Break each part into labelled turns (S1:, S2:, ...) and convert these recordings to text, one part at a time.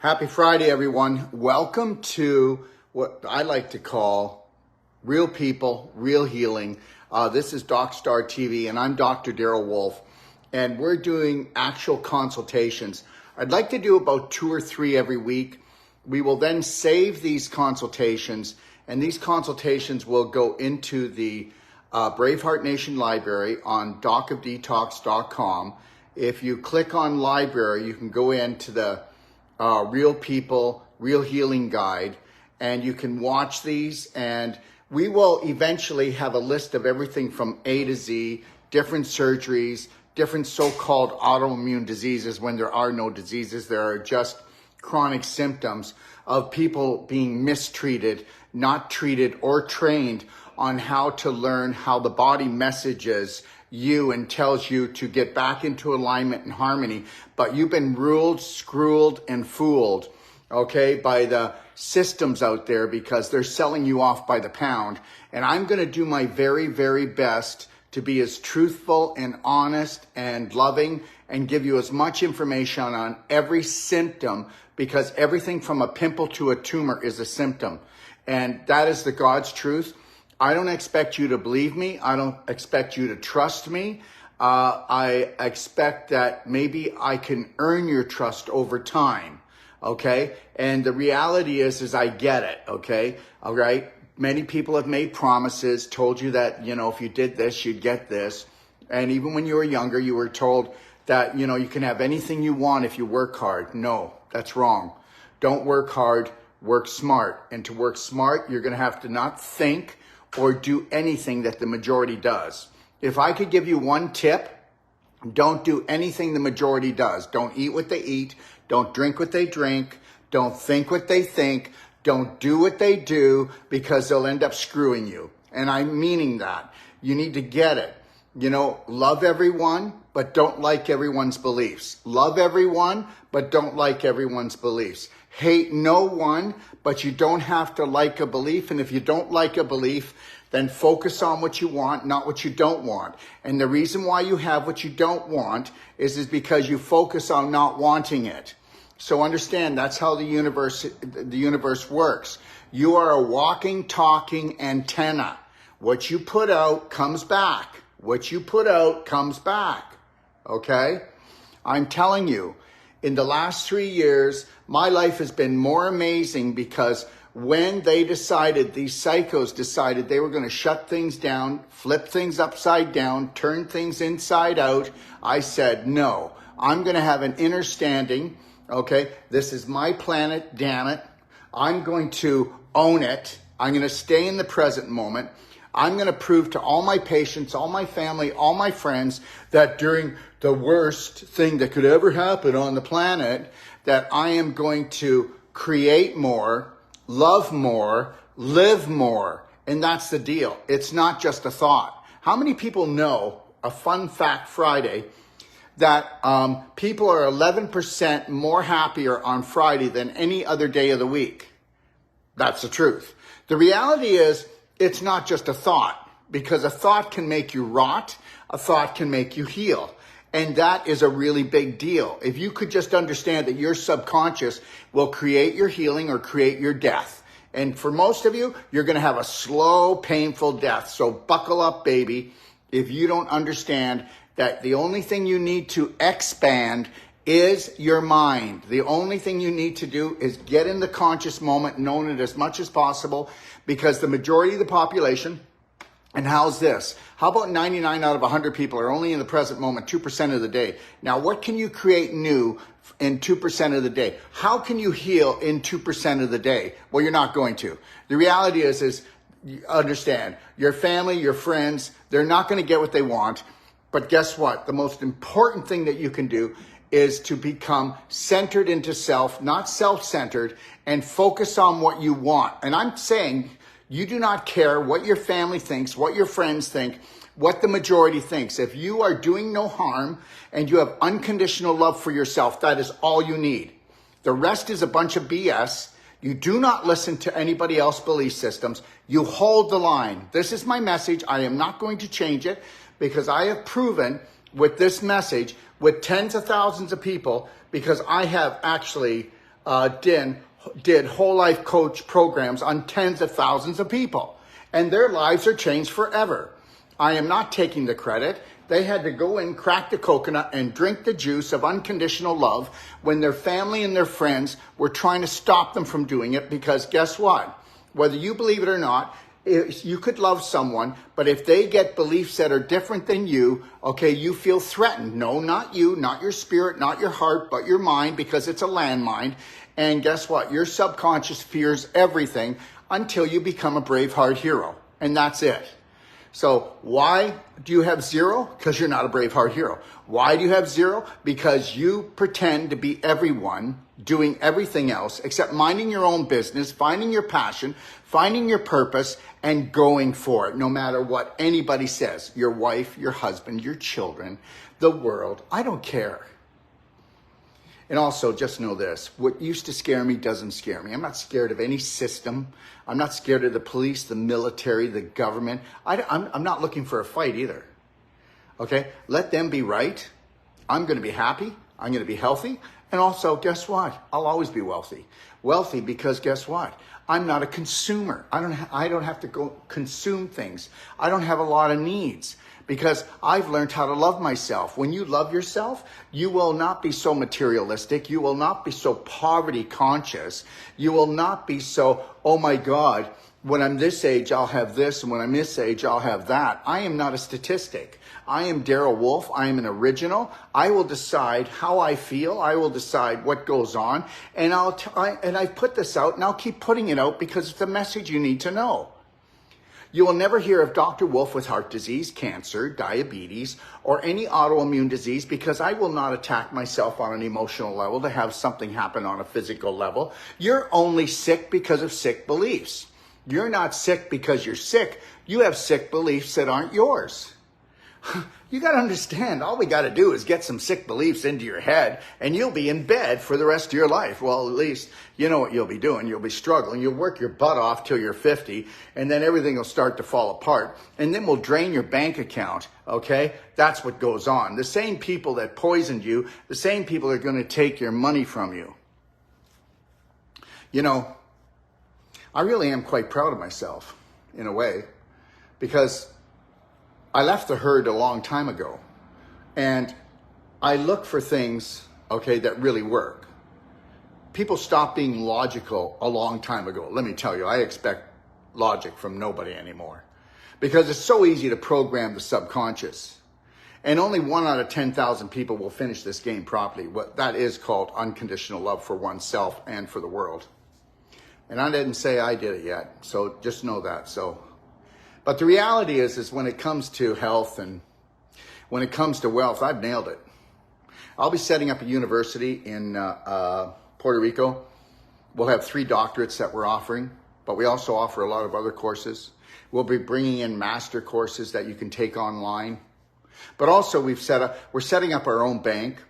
S1: Happy Friday, everyone. Welcome to what I like to call Real People, Real Healing. This is DocStar TV, and I'm Dr. Daryl Wolf, and we're doing actual consultations. I'd like to do about 2 or 3 every week. We will then save these consultations, and these consultations will go into the Braveheart Nation Library on docofdetox.com. If you click on library, you can go into the Real People, Real Healing Guide, and you can watch these, and we will eventually have a list of everything from A to Z, different surgeries, different so-called autoimmune diseases when there are no diseases. There are just chronic symptoms of people being mistreated, not treated or trained on how to learn how the body messages you and tells you to get back into alignment and harmony, but you've been ruled, screwed, and fooled, okay, by the systems out there because they're selling you off by the pound. And I'm going to do my very, very best to be as truthful and honest and loving and give you as much information on every symptom, because everything from a pimple to a tumor is a symptom. And that is the God's truth. I don't expect you to believe me. I don't expect you to trust me. I expect that maybe I can earn your trust over time, okay? And the reality is I get it, okay? All right? Many people have made promises, told you that, if you did this, you'd get this. And even when you were younger, you were told that, you can have anything you want if you work hard. No, that's wrong. Don't work hard, work smart. And to work smart, you're going to have to not think or do anything that the majority does. If I could give you one tip, don't do anything the majority does. Don't eat what they eat. Don't drink what they drink. Don't think what they think. Don't do what they do, because they'll end up screwing you. And I'm meaning that. You need to get it. Love everyone, but don't like everyone's beliefs. Love everyone, but don't like everyone's beliefs. Hate no one, but you don't have to like a belief. And if you don't like a belief, then focus on what you want, not what you don't want. And the reason why you have what you don't want is because you focus on not wanting it. So understand, that's how the universe works. You are a walking, talking antenna. What you put out comes back. What you put out comes back. Okay? I'm telling you, in the last 3 years, my life has been more amazing, because when these psychos decided they were going to shut things down, flip things upside down, turn things inside out, I said, no, I'm going to have an inner standing. Okay, this is my planet, damn it. I'm going to own it. I'm going to stay in the present moment. I'm going to prove to all my patients, all my family, all my friends that during the worst thing that could ever happen on the planet, that I am going to create more, love more, live more. And that's the deal. It's not just a thought. How many people know, a fun fact Friday, that people are 11% more happier on Friday than any other day of the week? That's the truth. The reality is, it's not just a thought, because a thought can make you rot, a thought can make you heal. And that is a really big deal. If you could just understand that your subconscious will create your healing or create your death. And for most of you, you're going to have a slow, painful death. So buckle up, baby, if you don't understand that the only thing you need to expand is your mind. The only thing you need to do is get in the conscious moment, know it as much as possible, because the majority of the population, and how's this? How about 99 out of 100 people are only in the present moment 2% of the day? Now, what can you create new in 2% of the day? How can you heal in 2% of the day? Well, you're not going to. The reality is understand, your family, your friends, they're not going to get what they want. But guess what? The most important thing that you can do is to become centered into self, not self-centered, and focus on what you want. And I'm saying you do not care what your family thinks, what your friends think, what the majority thinks. If you are doing no harm and you have unconditional love for yourself, that is all you need. The rest is a bunch of BS. You do not listen to anybody else's belief systems. You hold the line. This is my message. I am not going to change it, because I have proven with this message with tens of thousands of people, because I have actually did whole life coach programs on tens of thousands of people, and their lives are changed forever. I am not taking the credit. They had to go in, crack the coconut, and drink the juice of unconditional love when their family and their friends were trying to stop them from doing it, because guess what? Whether you believe it or not, you could love someone, but if they get beliefs that are different than you, okay, you feel threatened. No, not you, not your spirit, not your heart, but your mind, because it's a landmine. And guess what? Your subconscious fears everything until you become a Braveheart hero. And that's it. So why do you have zero? Because you're not a Braveheart hero. Why do you have zero? Because you pretend to be everyone, doing everything else except minding your own business, finding your passion, finding your purpose, and going for it, no matter what anybody says. Your wife, your husband, your children, the world. I don't care. And also, just know this, what used to scare me doesn't scare me. I'm not scared of any system. I'm not scared of the police, the military, the government. I'm not looking for a fight either. Okay? Let them be right. I'm going to be happy. I'm going to be healthy. And also, guess what? I'll always be wealthy. Wealthy because guess what? I'm not a consumer. I don't have to go consume things. I don't have a lot of needs, because I've learned how to love myself. When you love yourself, you will not be so materialistic. You will not be so poverty conscious. You will not be so, oh my God, when I'm this age, I'll have this, and when I'm this age, I'll have that. I am not a statistic. I am Daryl Wolf. I am an original. I will decide how I feel. I will decide what goes on. And I've put this out, and I'll keep putting it out because it's a message you need to know. You will never hear of Dr. Wolf with heart disease, cancer, diabetes, or any autoimmune disease, because I will not attack myself on an emotional level to have something happen on a physical level. You're only sick because of sick beliefs. You're not sick because you're sick. You have sick beliefs that aren't yours. You got to understand, all we got to do is get some sick beliefs into your head, and you'll be in bed for the rest of your life. Well, at least you know what you'll be doing. You'll be struggling. You'll work your butt off till you're 50, and then everything will start to fall apart, and then we'll drain your bank account, okay? That's what goes on. The same people that poisoned you, the same people are going to take your money from you. You know, I really am quite proud of myself, in a way, because I left the herd a long time ago, and I look for things, okay, that really work. People stopped being logical a long time ago. Let me tell you, I expect logic from nobody anymore, because it's so easy to program the subconscious. And only 1 out of 10,000 people will finish this game properly. What that is called unconditional love for oneself and for the world. And I didn't say I did it yet, so just know that. But the reality is when it comes to health and when it comes to wealth, I've nailed it. I'll be setting up a university in Puerto Rico. We'll have 3 doctorates that we're offering, but we also offer a lot of other courses. We'll be bringing in master courses that you can take online. But also we're setting up our own bank.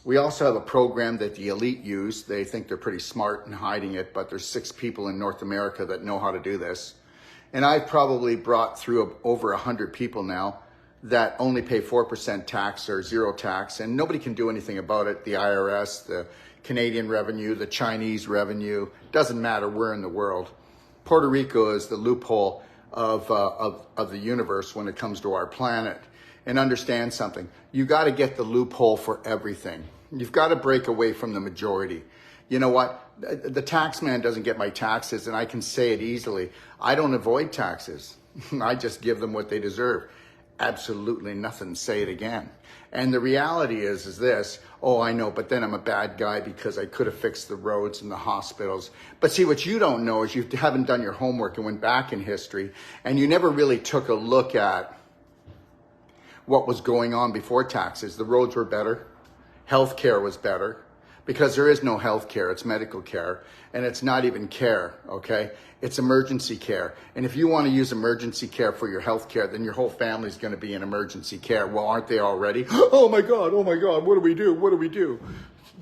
S1: We also have a program that the elite use. They think they're pretty smart in hiding it, but there's 6 people in North America that know how to do this. And I've probably brought through over 100 people now that only pay 4% tax or 0 tax, and nobody can do anything about it. The IRS, the Canadian revenue, the Chinese revenue, doesn't matter where in the world. Puerto Rico is the loophole of the universe when it comes to our planet. And understand something, you got to get the loophole for everything. You've got to break away from the majority. You know what? The tax man doesn't get my taxes, and I can say it easily. I don't avoid taxes. I just give them what they deserve. Absolutely nothing. Say it again. And the reality is this, oh, I know, but then I'm a bad guy because I could have fixed the roads and the hospitals. But see, what you don't know is you haven't done your homework and went back in history, and you never really took a look at what was going on before taxes. The roads were better. Healthcare was better, because there is no health care. It's medical care, and it's not even care, okay? It's emergency care. And if you want to use emergency care for your health care, then your whole family is going to be in emergency care. Well, aren't they already? Oh my God, what do we do? What do we do?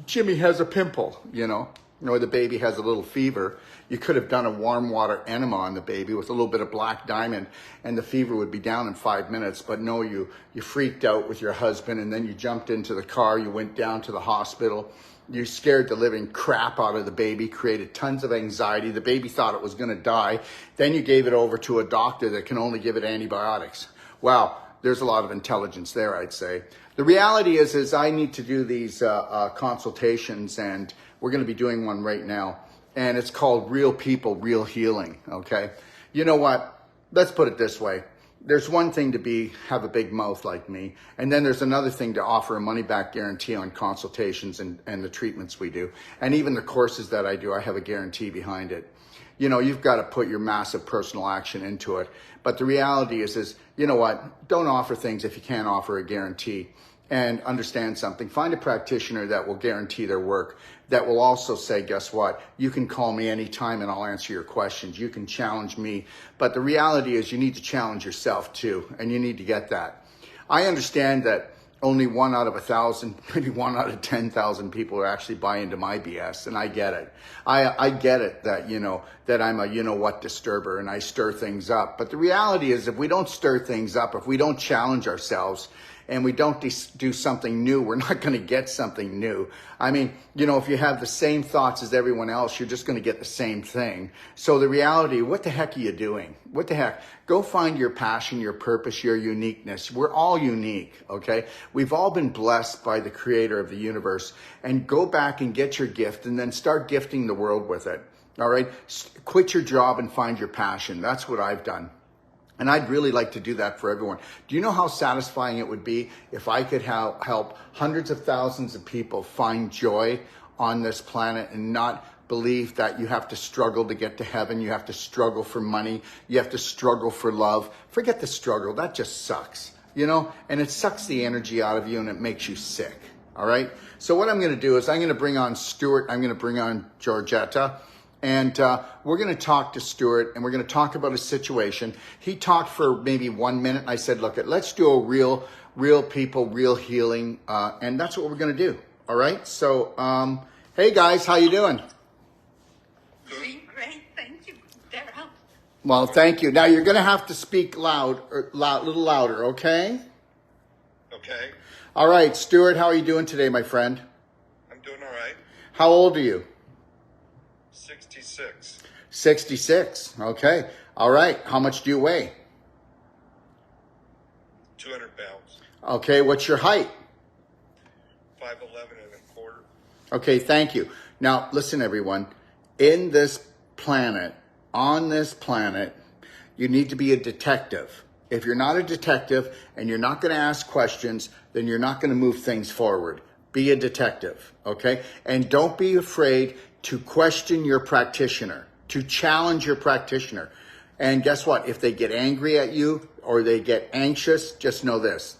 S1: Jimmy has a pimple, you know? or the baby has a little fever, you could have done a warm water enema on the baby with a little bit of black diamond and the fever would be down in 5 minutes. But no, you freaked out with your husband and then you jumped into the car, you went down to the hospital. You scared the living crap out of the baby, created tons of anxiety. The baby thought it was going to die. Then you gave it over to a doctor that can only give it antibiotics. Wow, there's a lot of intelligence there, I'd say. The reality is I need to do these consultations, and we're going to be doing one right now. And it's called Real People, Real Healing, okay? You know what? Let's put it this way. There's one thing to have a big mouth like me, and then there's another thing to offer a money-back guarantee on consultations and the treatments we do. And even the courses that I do, I have a guarantee behind it. You know, you've got to put your massive personal action into it. But the reality is, you know what? Don't offer things if you can't offer a guarantee. And understand something. Find a practitioner that will guarantee their work, that will also say, guess what? You can call me anytime and I'll answer your questions. You can challenge me. But the reality is you need to challenge yourself too, and you need to get that. I understand that only 1 out of 1,000, maybe 1 out of 10,000 people are actually buy into my BS, and I get it. I get it that, you know, that I'm a you-know-what disturber and I stir things up. But the reality is if we don't stir things up, if we don't challenge ourselves, and we don't do something new, we're not going to get something new. I mean, you know, if you have the same thoughts as everyone else, you're just going to get the same thing. So the reality, what the heck are you doing? What the heck? Go find your passion, your purpose, your uniqueness. We're all unique, okay? We've all been blessed by the creator of the universe. And go back and get your gift and then start gifting the world with it, all right? Quit your job and find your passion. That's what I've done. And I'd really like to do that for everyone. Do you know how satisfying it would be if I could help hundreds of thousands of people find joy on this planet and not believe that you have to struggle to get to heaven, you have to struggle for money, you have to struggle for love? Forget the struggle, that just sucks, you know? And it sucks the energy out of you and it makes you sick, all right? So what I'm gonna do is I'm gonna bring on Stuart, I'm gonna bring on Georgetta, and we're going to talk to Stuart, and we're going to talk about his situation. He talked for maybe 1 minute. I said, look, let's do a real people, real healing. And that's what we're going to do. All right. So, hey guys, how you doing?
S2: Doing great. Thank you, Daryl.
S1: Well, thank you. Now you're going to have to speak a little louder. Okay.
S3: Okay.
S1: All right. Stuart, how are you doing today, my friend?
S3: I'm doing all right.
S1: How old are you?
S3: 66.
S1: 66. Okay. All right. How much do you weigh?
S3: 200 pounds.
S1: Okay. What's your height?
S3: 5'11" and a quarter.
S1: Okay. Thank you. Now, listen, everyone. In this planet, on this planet, you need to be a detective. If you're not a detective and you're not going to ask questions, then you're not going to move things forward. Be a detective. Okay. And don't be afraid to question your practitioner, to challenge your practitioner. And guess what? If they get angry at you or they get anxious, just know this.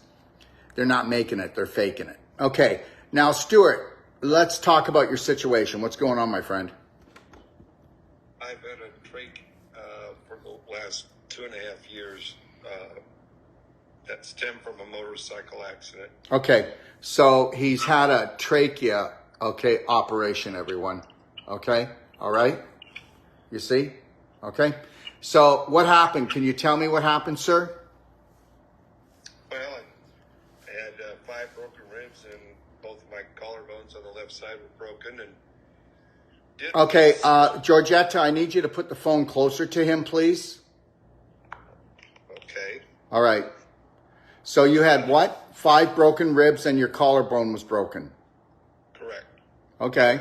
S1: They're not making it, they're faking it. Okay, now Stuart, let's talk about your situation. What's going on, my friend?
S3: I've had a trach for the last 2.5 years that stemmed from a motorcycle accident.
S1: Okay, so he's had a trachea, okay, operation, everyone. Okay, all right, you see? Okay, so what happened? Can you tell me what happened, sir?
S3: Well, I had 5 broken ribs and both of my collarbones on the left side were broken. And
S1: okay, Georgetta, I need you to put the phone closer to him, please.
S3: Okay.
S1: All right, so you had what? 5 broken ribs and your collarbone was broken.
S3: Correct.
S1: Okay.
S3: And,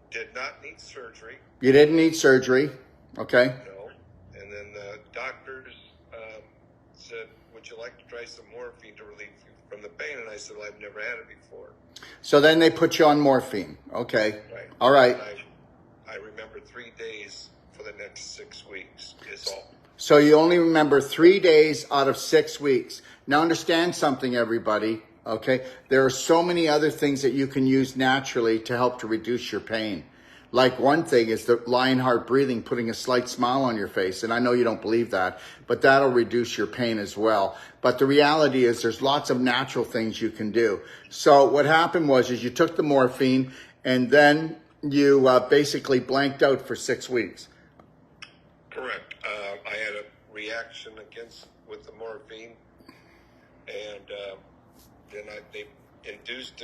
S3: did not need surgery.
S1: You didn't need surgery. Okay.
S3: No. And then the doctors said, would you like to try some morphine to relieve you from the pain? And I said, well, I've never had it before.
S1: So then they put you on morphine. Okay.
S3: Right.
S1: All right.
S3: I remember 3 days for the next 6 weeks is all.
S1: So you only remember 3 days out of 6 weeks. Now understand something, everybody. Okay. There are so many other things that you can use naturally to help to reduce your pain. Like one thing is the Lionheart breathing, putting a slight smile on your face. And I know you don't believe that, but that'll reduce your pain as well. But the reality is there's lots of natural things you can do. So what happened was you took the morphine and then you basically blanked out for 6 weeks.
S3: Correct. I had a reaction with the morphine, and then they induced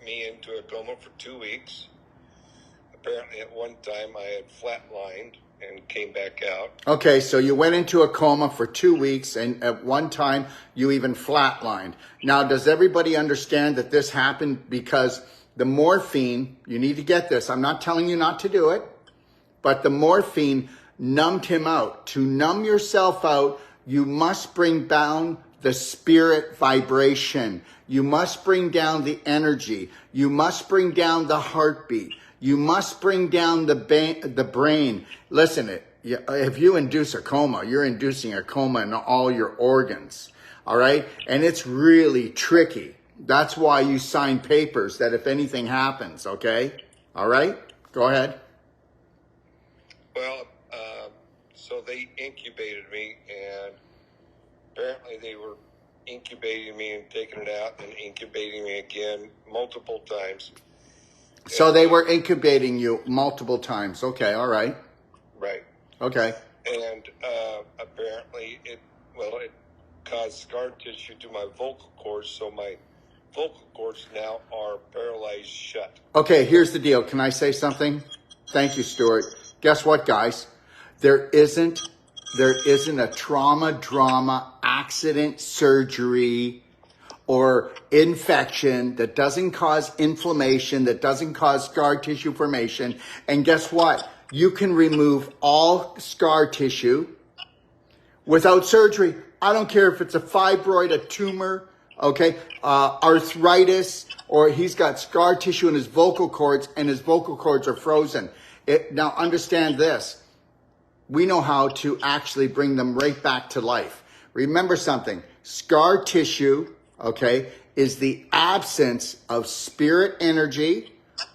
S3: me into a coma for 2 weeks. Apparently, at one time, I had flatlined and came back out.
S1: Okay, so you went into a coma for 2 weeks, and at one time, you even flatlined. Now, does everybody understand that this happened because the morphine, you need to get this, I'm not telling you not to do it, but the morphine numbed him out. To numb yourself out, you must bring down the spirit vibration. You must bring down the energy. You must bring down the heartbeat. You must bring down the brain. Listen, if you induce a coma, you're inducing a coma in all your organs. All right? And it's really tricky. That's why you sign papers that if anything happens, okay? All right? Go ahead.
S3: Well, so they incubated me, and apparently they were incubating me and taking it out and incubating me again multiple times.
S1: So they were incubating you multiple times. Okay, all right.
S3: Right.
S1: Okay.
S3: And apparently it caused scar tissue to my vocal cords, so my vocal cords now are paralyzed shut.
S1: Okay, here's the deal. Can I say something? Thank you, Stuart. Guess what, guys? There isn't a drama, accident, surgery, or infection that doesn't cause inflammation, that doesn't cause scar tissue formation. And guess what? You can remove all scar tissue without surgery. I don't care if it's a fibroid, a tumor, okay, arthritis, or he's got scar tissue in his vocal cords and his vocal cords are frozen. Now understand this. We know how to actually bring them right back to life. Remember something, scar tissue, okay, is the absence of spirit energy,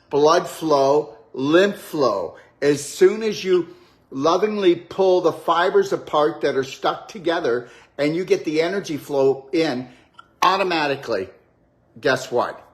S1: blood flow, lymph flow. As soon as you lovingly pull the fibers apart that are stuck together and you get the energy flow in, automatically, guess what?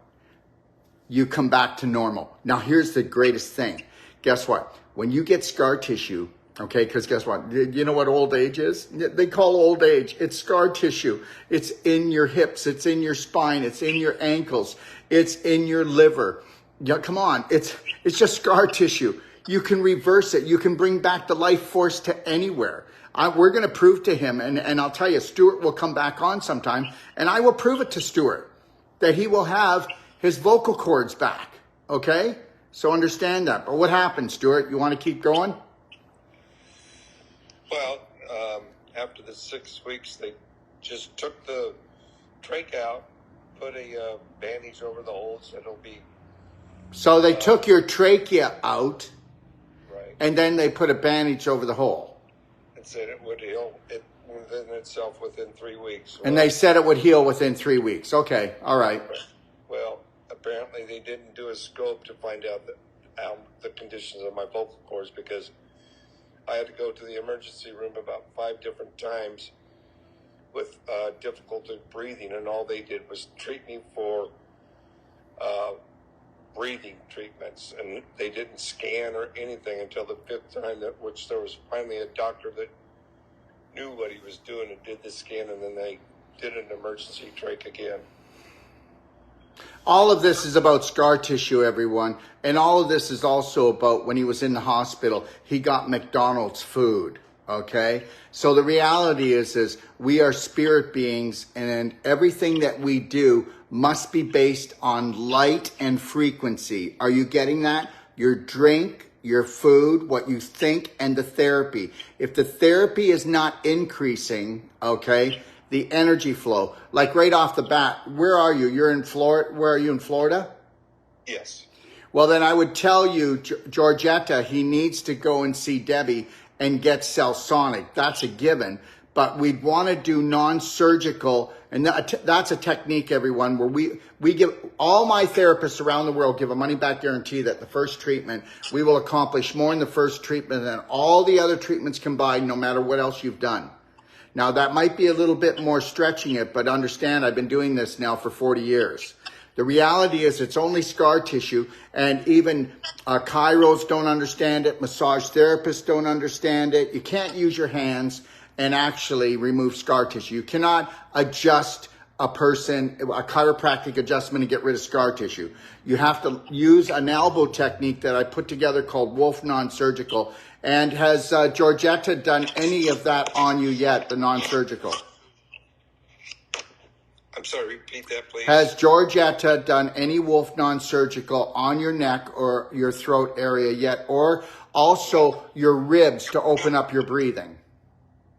S1: You come back to normal. Now, here's the greatest thing. Guess what? When you get scar tissue, okay, because guess what? You know what old age is? They call old age. It's scar tissue. It's in your hips. It's in your spine. It's in your ankles. It's in your liver. Yeah, come on. It's just scar tissue. You can reverse it. You can bring back the life force to anywhere. We're going to prove to him, and I'll tell you, Stuart will come back on sometime, and I will prove it to Stuart that he will have his vocal cords back, okay? So understand that. But what happened, Stuart? You want to keep going?
S3: Well, after the 6 weeks, they just took the trach out, put a bandage over the hole, said it'll be...
S1: So they took your trachea out,
S3: right,
S1: and then they put a bandage over the hole.
S3: And said it would heal within itself within 3 weeks.
S1: And they said it would heal within 3 weeks. Okay, all right.
S3: Well, apparently they didn't do a scope to find out the conditions of my vocal cords, because I had to go to the emergency room about 5 different times with difficulty breathing, and all they did was treat me for breathing treatments, and they didn't scan or anything until the 5th time, which there was finally a doctor that knew what he was doing and did the scan, and then they did an emergency trach again.
S1: All of this is about scar tissue, everyone. And all of this is also about when he was in the hospital, he got McDonald's food, okay? So the reality is we are spirit beings, and everything that we do must be based on light and frequency. Are you getting that? Your drink, your food, what you think, and the therapy. If the therapy is not increasing, okay, the energy flow, like right off the bat, where are you? You're in Florida. Where are you, in Florida?
S3: Yes.
S1: Well, then I would tell you, Georgetta, he needs to go and see Debbie and get Cellsonic. That's a given. But we'd want to do non-surgical, and that's a technique, everyone, where we give, all my therapists around the world give a money-back guarantee that the first treatment, we will accomplish more in the first treatment than all the other treatments combined, no matter what else you've done. Now, that might be a little bit more stretching it, but understand I've been doing this now for 40 years. The reality is it's only scar tissue, and even chiros don't understand it. Massage therapists don't understand it. You can't use your hands and actually remove scar tissue. You cannot adjust a person, a chiropractic adjustment, and get rid of scar tissue. You have to use an elbow technique that I put together called Wolf Non-Surgical. And has Georgetta done any of that on you yet, the non-surgical?
S3: I'm sorry, repeat that, please.
S1: Has Georgetta done any Wolf Non-Surgical on your neck or your throat area yet, or also your ribs to open up your breathing?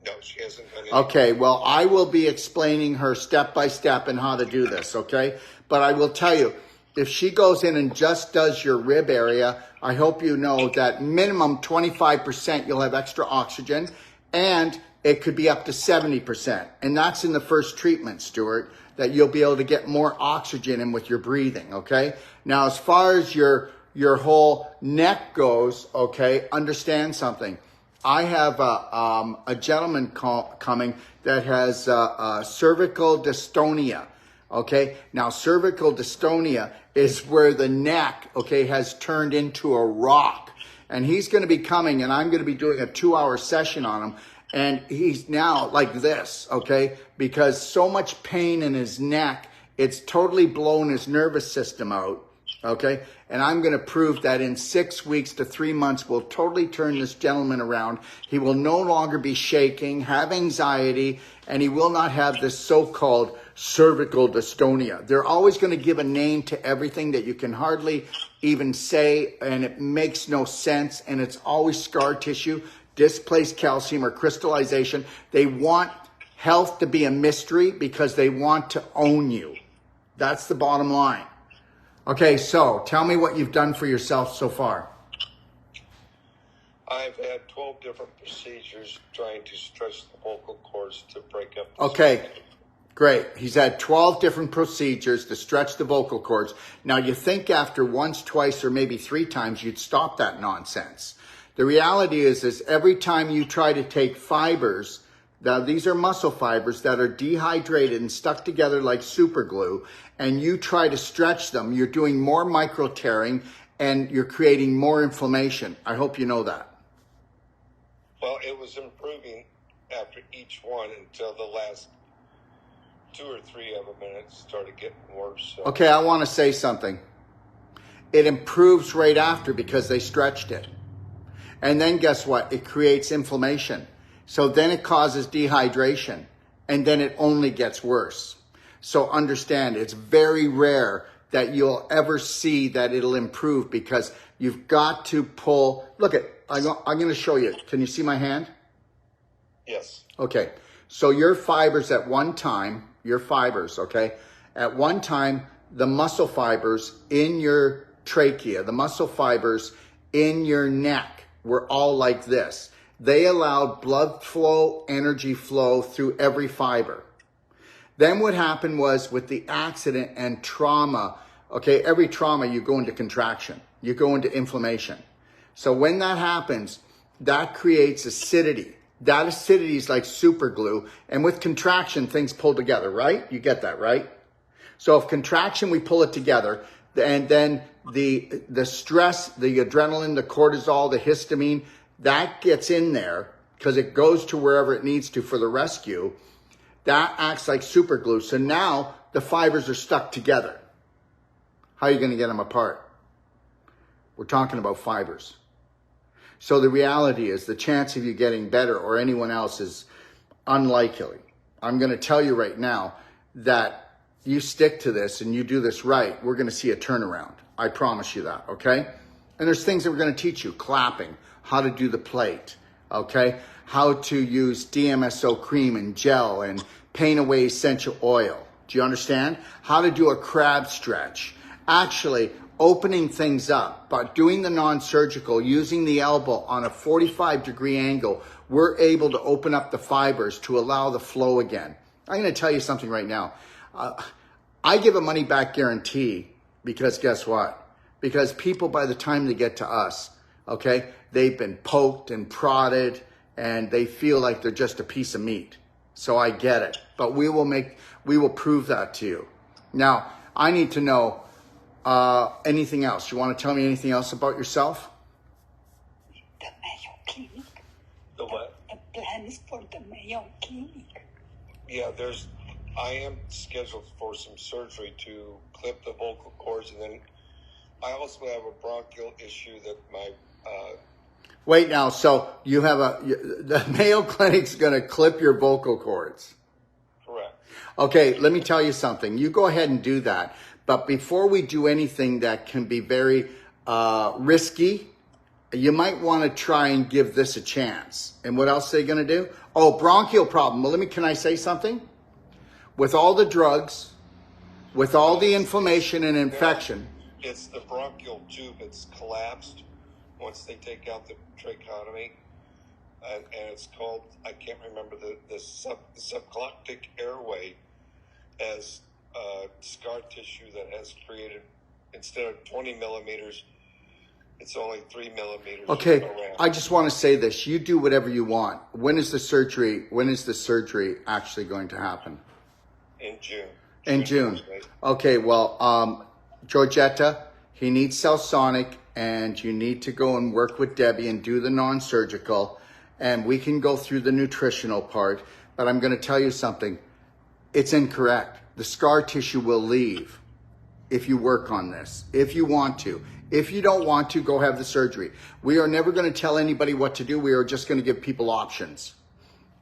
S3: No, she hasn't done it.
S1: Okay, well, I will be explaining her step by step and how to do this, okay? But I will tell you, if she goes in and just does your rib area, I hope you know that minimum 25% you'll have extra oxygen, and it could be up to 70%. And that's in the first treatment, Stuart, that you'll be able to get more oxygen in with your breathing, okay? Now, as far as your whole neck goes, okay, understand something. I have a gentleman coming that has cervical dystonia. Okay, now cervical dystonia is where the neck, okay, has turned into a rock. And he's going to be coming, and I'm going to be doing a 2-hour session on him. And he's now like this, okay, because so much pain in his neck, it's totally blown his nervous system out. Okay, and I'm going to prove that in 6 weeks to 3 months, we'll totally turn this gentleman around. He will no longer be shaking, have anxiety, and he will not have this so-called cervical dystonia. They're always going to give a name to everything that you can hardly even say, and it makes no sense, and it's always scar tissue, displaced calcium, or crystallization. They want health to be a mystery because they want to own you. That's the bottom line. Okay, so tell me what you've done for yourself so far.
S3: I've had 12 different procedures trying to stretch the vocal cords to break up.
S1: Okay, great. He's had 12 different procedures to stretch the vocal cords. Now, you think after once, twice, or maybe 3 times, you'd stop that nonsense. The reality is every time you try to take fibers, now these are muscle fibers that are dehydrated and stuck together like super glue, and you try to stretch them, you're doing more micro tearing and you're creating more inflammation. I hope you know that.
S3: Well, it was improving after each one until the last 2 or 3 of them, and it started getting worse. So.
S1: Okay, I want to say something. It improves right after because they stretched it. And then guess what? It creates inflammation. So then it causes dehydration, and then it only gets worse. So understand, it's very rare that you'll ever see that it'll improve because you've got to pull. Look, I'm going to show you. Can you see my hand?
S3: Yes.
S1: Okay. So your fibers at one time, at one time, the muscle fibers in your trachea, the muscle fibers in your neck were all like this. They allowed blood flow, energy flow through every fiber. Then what happened was with the accident and trauma, okay, every trauma you go into contraction, you go into inflammation. So when that happens, that creates acidity. That acidity is like super glue. And with contraction, things pull together, right? You get that, right? So if contraction, we pull it together, and then the stress, the adrenaline, the cortisol, the histamine, that gets in there because it goes to wherever it needs to for the rescue. That acts like super glue. So now the fibers are stuck together. How are you going to get them apart? We're talking about fibers. So the reality is the chance of you getting better or anyone else is unlikely. I'm going to tell you right now that you stick to this and you do this right, we're going to see a turnaround. I promise you that, okay? And there's things that we're going to teach you. Clapping, how to do the plate, okay? How to use DMSO cream and gel and pain away essential oil. Do you understand? How to do a crab stretch. Actually opening things up, but doing the non-surgical, using the elbow on a 45-degree angle, we're able to open up the fibers to allow the flow again. I'm going to tell you something right now. I give a money-back guarantee because guess what? Because people, by the time they get to us, okay, they've been poked and prodded and they feel like they're just a piece of meat. So I get it, but we will prove that to you. Now, I need to know anything else. You want to tell me anything else about yourself?
S2: The Mayo Clinic.
S3: The what?
S2: The plans for the Mayo Clinic.
S3: Yeah, I am scheduled for some surgery to clip the vocal cords, and then I also have a bronchial issue that my
S1: Wait now, so you have the Mayo Clinic's going to clip your vocal cords.
S3: correct.
S1: Okay, let me tell you something. You go ahead and do that. But before we do anything that can be very risky, you might want to try and give this a chance. And what else are they going to do? Oh, bronchial problem. Well, can I say something? With all the drugs, with all the inflammation and infection.
S3: It's the bronchial tube. It's collapsed once they take out the tracheotomy. And it's called, I can't remember, the subglottic airway as scar tissue that has created, instead of 20 millimeters, it's only 3 millimeters.
S1: Okay,
S3: around.
S1: I just want to say this. You do whatever you want. When is the surgery actually going to happen?
S3: In June.
S1: In June. Okay, well, Georgetta, he needs Cellsonic, and you need to go and work with Debbie and do the non-surgical, and we can go through the nutritional part, but I'm going to tell you something. It's incorrect. The scar tissue will leave if you work on this, if you want to. If you don't want to, go have the surgery. We are never going to tell anybody what to do. We are just going to give people options.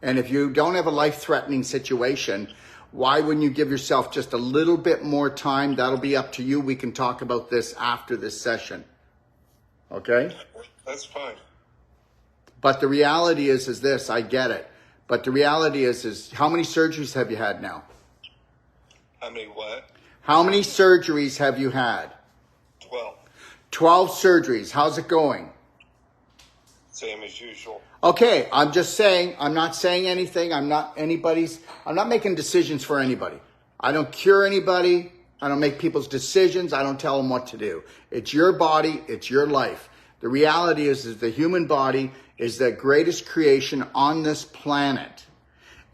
S1: And if you don't have a life-threatening situation, why wouldn't you give yourself just a little bit more time? That'll be up to you. We can talk about this after this session. Okay?
S3: That's fine.
S1: But the reality is this, I get it. But the reality is how many surgeries have you had now?
S3: How many what?
S1: How many surgeries have you had?
S3: 12.
S1: 12 surgeries. How's it going?
S3: Same as usual.
S1: Okay, I'm just saying, I'm not saying anything. I'm not making decisions for anybody. I don't cure anybody. I don't make people's decisions. I don't tell them what to do. It's your body. It's your life. The reality is the human body is the greatest creation on this planet.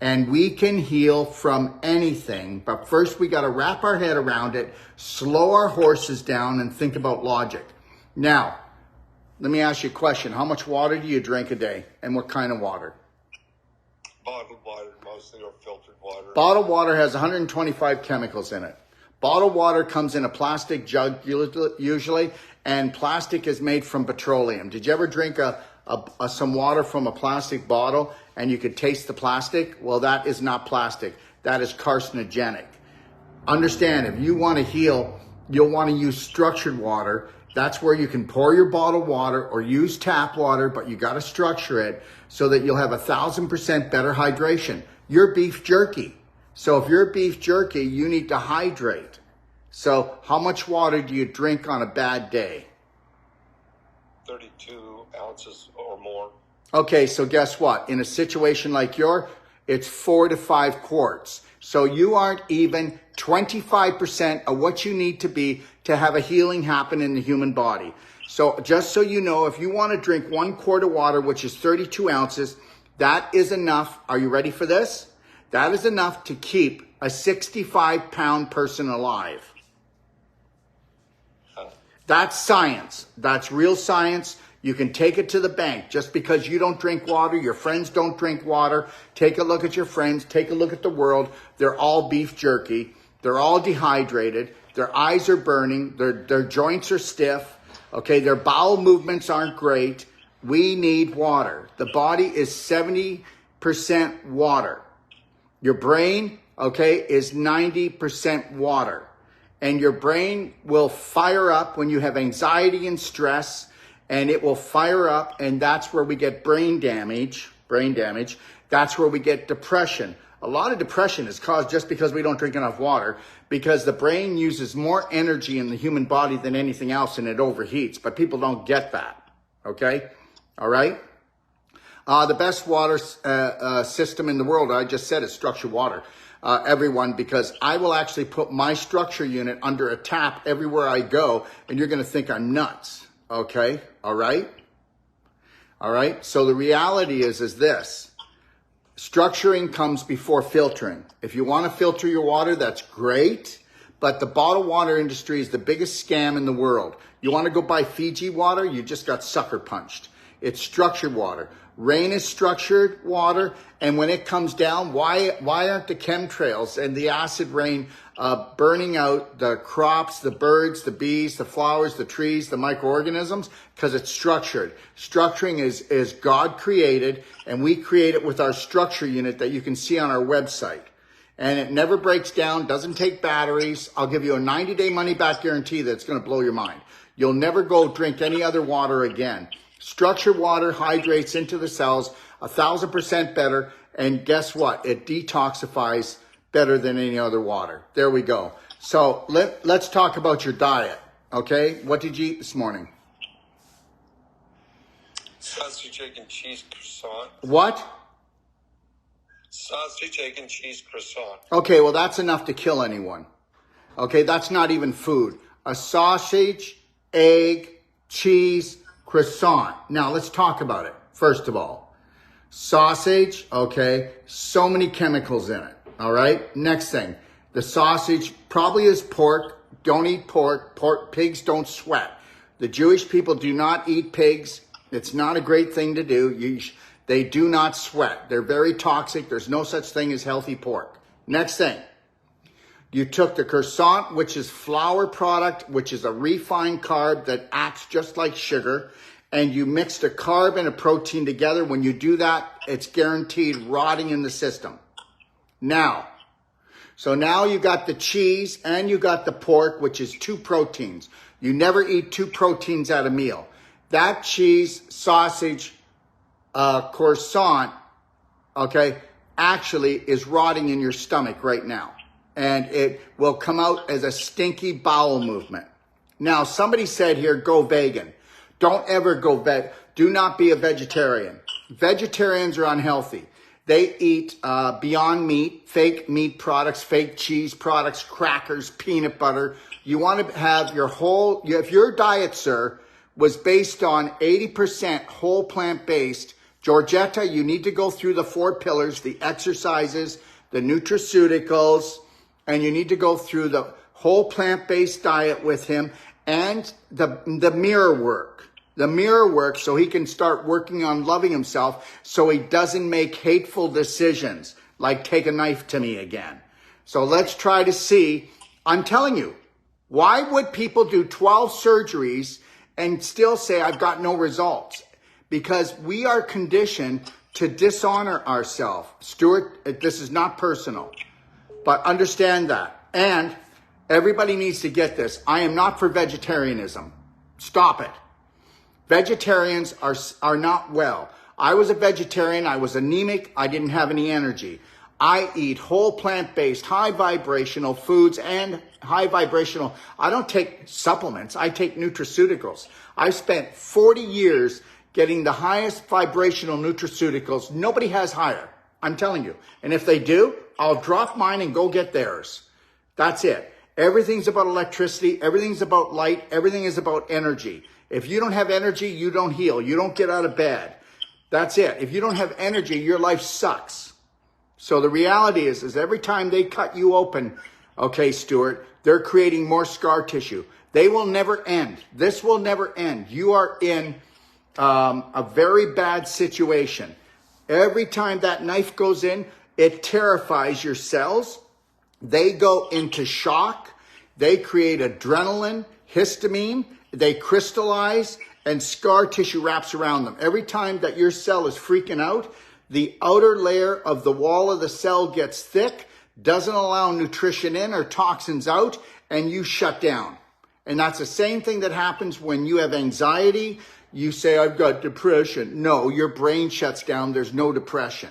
S1: And we can heal from anything. But first we got to wrap our head around it, slow our horses down, and think about logic. Now, let me ask you a question. How much water do you drink a day? And what kind of water?
S3: Bottled water, mostly, or filtered water.
S1: Bottled water has 125 chemicals in it. Bottled water comes in a plastic jug usually, and plastic is made from petroleum. Did you ever drink some water from a plastic bottle and you could taste the plastic? Well, that is not plastic. That is carcinogenic. Understand, if you want to heal, you'll want to use structured water. That's where you can pour your bottled water or use tap water, but you got to structure it so that you'll have 1,000% better hydration. You're beef jerky. So if you're beef jerky, you need to hydrate. So how much water do you drink on a bad day?
S3: 32 ounces or more.
S1: Okay, so guess what? In a situation like yours, it's 4 to 5 quarts. So you aren't even 25% of what you need to be to have a healing happen in the human body. So just so you know, if you want to drink 1 quart of water, which is 32 ounces, that is enough. Are you ready for this? That is enough to keep a 65-pound person alive. That's science. That's real science. You can take it to the bank. Just because you don't drink water, your friends don't drink water, take a look at your friends, take a look at the world. They're all beef jerky. They're all dehydrated. Their eyes are burning. Their joints are stiff. Okay, their bowel movements aren't great. We need water. The body is 70% water. Your brain, okay, is 90% water. And your brain will fire up when you have anxiety and stress, and it will fire up, and that's where we get brain damage. That's where we get depression. A lot of depression is caused just because we don't drink enough water, because the brain uses more energy in the human body than anything else, and it overheats. But people don't get that, okay? All right? The best water system in the world, I just said, is structured water. Everyone, because I will actually put my structure unit under a tap everywhere I go, and you're going to think I'm nuts. Okay? All right? All right? So the reality is this. Structuring comes before filtering. If you want to filter your water, that's great, but the bottled water industry is the biggest scam in the world. You want to go buy Fiji water? You just got sucker punched. It's structured water. Rain is structured water, and when it comes down, why aren't the chemtrails and the acid rain burning out the crops, the birds, the bees, the flowers, the trees, the microorganisms? Because it's structured. Structuring is God created, and we create it with our structure unit that you can see on our website. And it never breaks down, doesn't take batteries. I'll give you a 90-day money-back guarantee that's going to blow your mind. You'll never go drink any other water again. Structured water hydrates into the cells 1,000% better, and guess what? It detoxifies better than any other water. There we go. So let's talk about your diet, okay? What did you eat this morning?
S3: Sausage, egg, and cheese croissant.
S1: What?
S3: Sausage, egg, and cheese croissant.
S1: Okay, well, that's enough to kill anyone. Okay, that's not even food. A sausage, egg, cheese, croissant. Now, let's talk about it. First of all, sausage, okay, so many chemicals in it, all right? Next thing, the sausage probably is pork. Don't eat pork. Pigs don't sweat. The Jewish people do not eat pigs. It's not a great thing to do. They do not sweat. They're very toxic. There's no such thing as healthy pork. Next thing, you took the croissant, which is flour product, which is a refined carb that acts just like sugar, and you mixed a carb and a protein together. When you do that, it's guaranteed rotting in the system. Now you got the cheese and you got the pork, which is 2 proteins. You never eat 2 proteins at a meal. That cheese, sausage, croissant, okay, actually is rotting in your stomach right now. And it will come out as a stinky bowel movement. Now, somebody said here, go vegan. Don't ever go vegan. Do not be a vegetarian. Vegetarians are unhealthy. They eat Beyond Meat, fake meat products, fake cheese products, crackers, peanut butter. You want to have if your diet, sir, was based on 80% whole plant-based, Georgetta, you need to go through the 4 pillars, the exercises, the nutraceuticals, and you need to go through the whole plant-based diet with him and the mirror work. The mirror work so he can start working on loving himself so he doesn't make hateful decisions like take a knife to me again. So let's try to see. I'm telling you, why would people do 12 surgeries and still say I've got no results? Because we are conditioned to dishonor ourselves. Stuart, this is not personal, but understand that. And everybody needs to get this. I am not for vegetarianism. Stop it. Vegetarians are not well. I was a vegetarian. I was anemic. I didn't have any energy. I eat whole plant-based, high vibrational foods and high vibrational. I don't take supplements. I take nutraceuticals. I spent 40 years getting the highest vibrational nutraceuticals. Nobody has higher. I'm telling you. And if they do, I'll drop mine and go get theirs. That's it. Everything's about electricity. Everything's about light. Everything is about energy. If you don't have energy, you don't heal. You don't get out of bed. That's it. If you don't have energy, your life sucks. So the reality is every time they cut you open, okay, Stuart, they're creating more scar tissue. They will never end. This will never end. You are in a very bad situation. Every time that knife goes in, it terrifies your cells. They go into shock. They create adrenaline, histamine. They crystallize and scar tissue wraps around them. Every time that your cell is freaking out, the outer layer of the wall of the cell gets thick, doesn't allow nutrition in or toxins out, and you shut down. And that's the same thing that happens when you have anxiety. You say, I've got depression. No, your brain shuts down. There's no depression.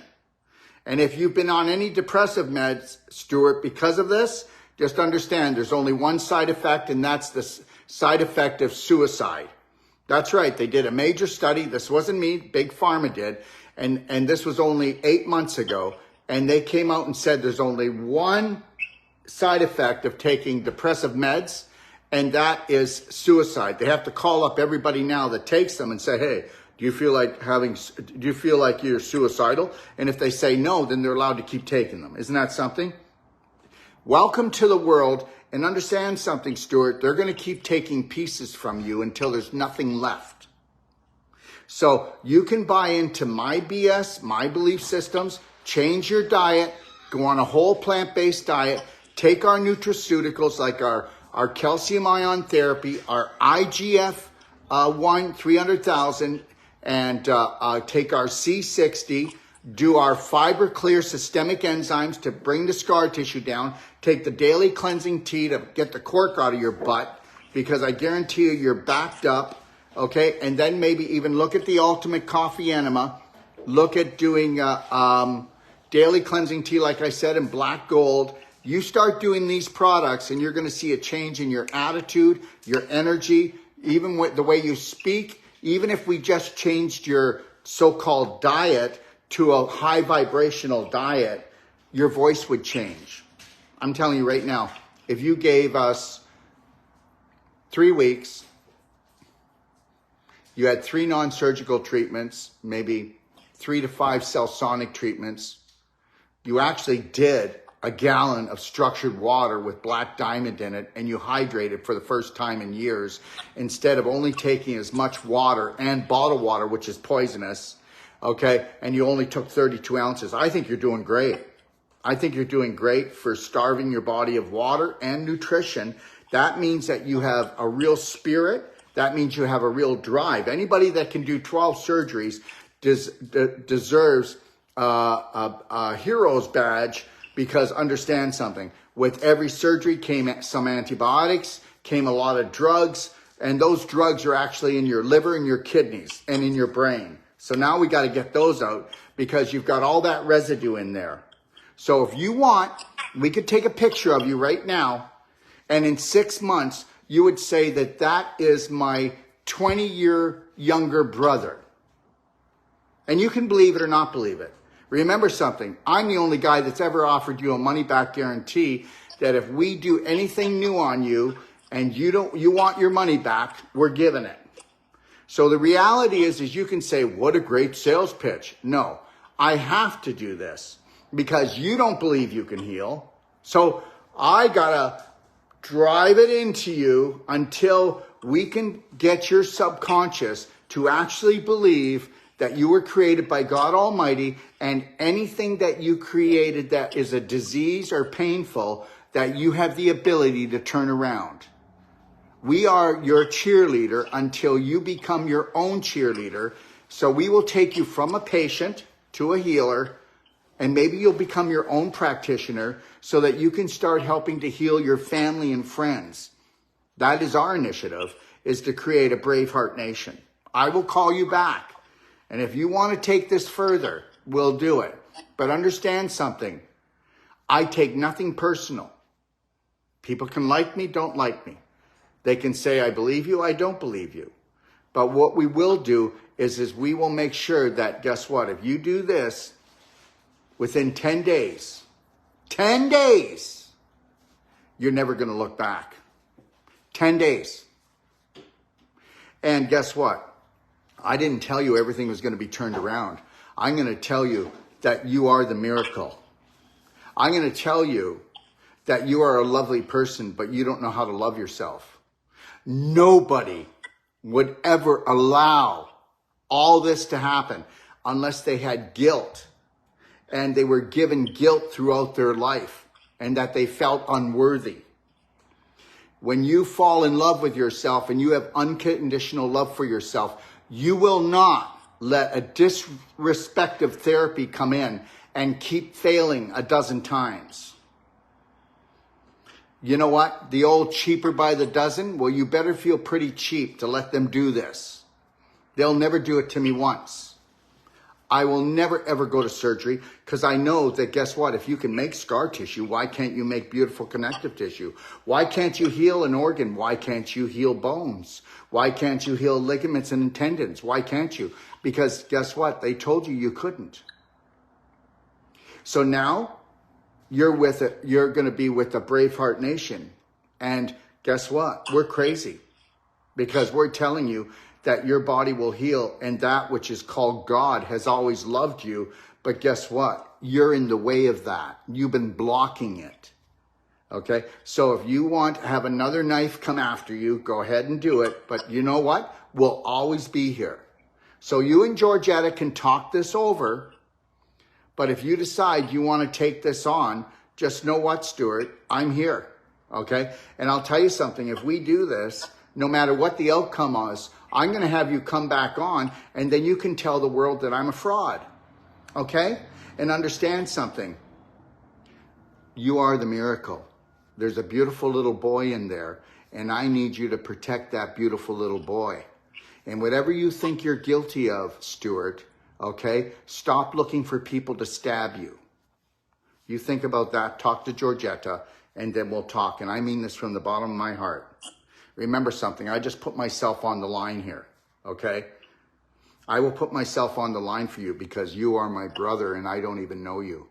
S1: And if you've been on any depressive meds, Stuart, because of this, just understand there's only one side effect, and that's the side effect of suicide. That's right. They did a major study. This wasn't me. Big Pharma did. And this was only 8 months ago. And they came out and said there's only one side effect of taking depressive meds, and that is suicide. They have to call up everybody now that takes them and say, hey, do you feel like you're suicidal? And if they say no, then they're allowed to keep taking them. Isn't that something? Welcome to the world. And understand something, Stuart. They're going to keep taking pieces from you until there's nothing left. So you can buy into my BS, my belief systems, change your diet, go on a whole plant-based diet, take our nutraceuticals like our calcium ion therapy, our IGF-1 300,000, and take our C60, do our fiber clear systemic enzymes to bring the scar tissue down, take the daily cleansing tea to get the cork out of your butt, because I guarantee you you're backed up. Okay, and then maybe even look at the ultimate coffee enema. Look at doing daily cleansing tea, like I said, in black gold. You start doing these products and you're going to see a change in your attitude, your energy, even with the way you speak. Even if we just changed your so-called diet to a high vibrational diet, your voice would change. I'm telling you right now, if you gave us 3 weeks, you had 3 non-surgical treatments, maybe 3 to 5 cell-sonic treatments. You actually did a gallon of structured water with black diamond in it, and you hydrated for the first time in years, instead of only taking as much water and bottled water, which is poisonous, okay, and you only took 32 ounces. I think you're doing great. I think you're doing great for starving your body of water and nutrition. That means that you have a real spirit. That means you have a real drive. Anybody that can do 12 surgeries deserves a hero's badge, because understand something. With every surgery came some antibiotics, came a lot of drugs, and those drugs are actually in your liver and your kidneys and in your brain. So now we got to get those out, because you've got all that residue in there. So if you want, we could take a picture of you right now, and in 6 months, you would say that that is my 20-year younger brother. And you can believe it or not believe it. Remember something, I'm the only guy that's ever offered you a money-back guarantee that if we do anything new on you and you want your money back, we're giving it. So the reality is you can say, what a great sales pitch. No, I have to do this because you don't believe you can heal. So I gotta drive it into you until we can get your subconscious to actually believe that you were created by God Almighty, and anything that you created that is a disease or painful, that you have the ability to turn around. We are your cheerleader until you become your own cheerleader. So we will take you from a patient to a healer, and maybe you'll become your own practitioner so that you can start helping to heal your family and friends. That is our initiative, is to create a Braveheart Nation. I will call you back. And if you want to take this further, we'll do it. But understand something. I take nothing personal. People can like me, don't like me. They can say, I believe you, I don't believe you. But what we will do is we will make sure that, guess what? If you do this, within 10 days, 10 days, you're never going to look back. 10 days. And guess what? I didn't tell you everything was going to be turned around. I'm going to tell you that you are the miracle. I'm going to tell you that you are a lovely person, but you don't know how to love yourself. Nobody would ever allow all this to happen unless they had guilt, and they were given guilt throughout their life, and that they felt unworthy. When you fall in love with yourself and you have unconditional love for yourself, you will not let a disrespectful therapy come in and keep failing a dozen times. You know what? The old cheaper by the dozen? Well, you better feel pretty cheap to let them do this. They'll never do it to me once. I will never, ever go to surgery, because I know that, guess what? If you can make scar tissue, why can't you make beautiful connective tissue? Why can't you heal an organ? Why can't you heal bones? Why can't you heal ligaments and tendons? Why can't you? Because guess what? They told you you couldn't. So now you're going to be with the Braveheart Nation. And guess what? We're crazy, because we're telling you that your body will heal, and that which is called God has always loved you. But guess what? You're in the way of that. You've been blocking it. Okay, so if you want to have another knife come after you, go ahead and do it. But you know what? We'll always be here. So you and Georgetta can talk this over. But if you decide you want to take this on, just know what, Stuart, I'm here. Okay, and I'll tell you something. If we do this, no matter what the outcome is, I'm going to have you come back on, and then you can tell the world that I'm a fraud. Okay, and understand something. You are the miracle. There's a beautiful little boy in there, and I need you to protect that beautiful little boy. And whatever you think you're guilty of, Stuart, okay, stop looking for people to stab you. You think about that, talk to Georgetta, and then we'll talk. And I mean this from the bottom of my heart. Remember something, I just put myself on the line here, okay? I will put myself on the line for you because you are my brother and I don't even know you.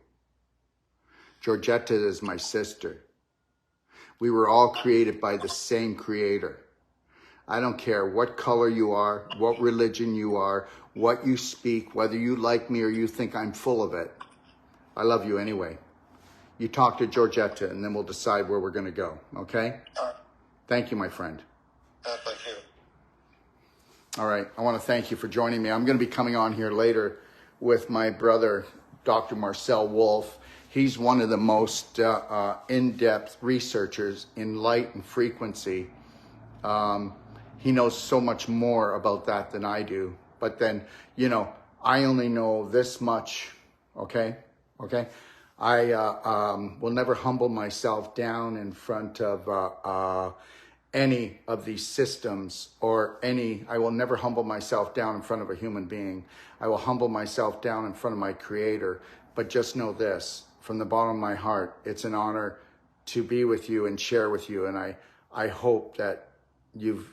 S1: Georgetta is my sister. We were all created by the same creator. I don't care what color you are, what religion you are, what you speak, whether you like me or you think I'm full of it. I love you anyway. You talk to Georgetta and then we'll decide where we're going to go, okay? Thank you, my friend.
S3: Thank you.
S1: All right, I want to thank you for joining me. I'm going to be coming on here later with my brother, Dr. Marcel Wolf. He's one of the most in-depth researchers in light and frequency. He knows so much more about that than I do. But then, you know, I only know this much, okay? Okay? I will never humble myself down in front of any of these systems I will never humble myself down in front of a human being. I will humble myself down in front of my creator. But just know this, from the bottom of my heart, it's an honor to be with you and share with you. And I hope that you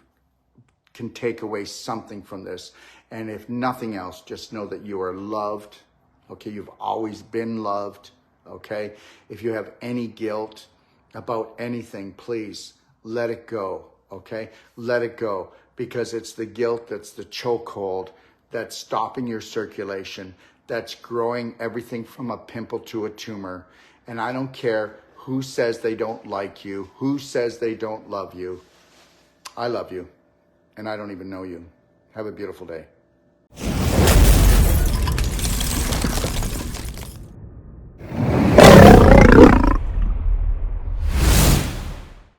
S1: can take away something from this. And if nothing else, just know that you are loved. Okay, you've always been loved. Okay, if you have any guilt about anything, please let it go. Okay, let it go, because it's the guilt that's the chokehold that's stopping your circulation, that's growing everything from a pimple to a tumor. And I don't care who says they don't like you, who says they don't love you. I love you, and I don't even know you. Have a beautiful day.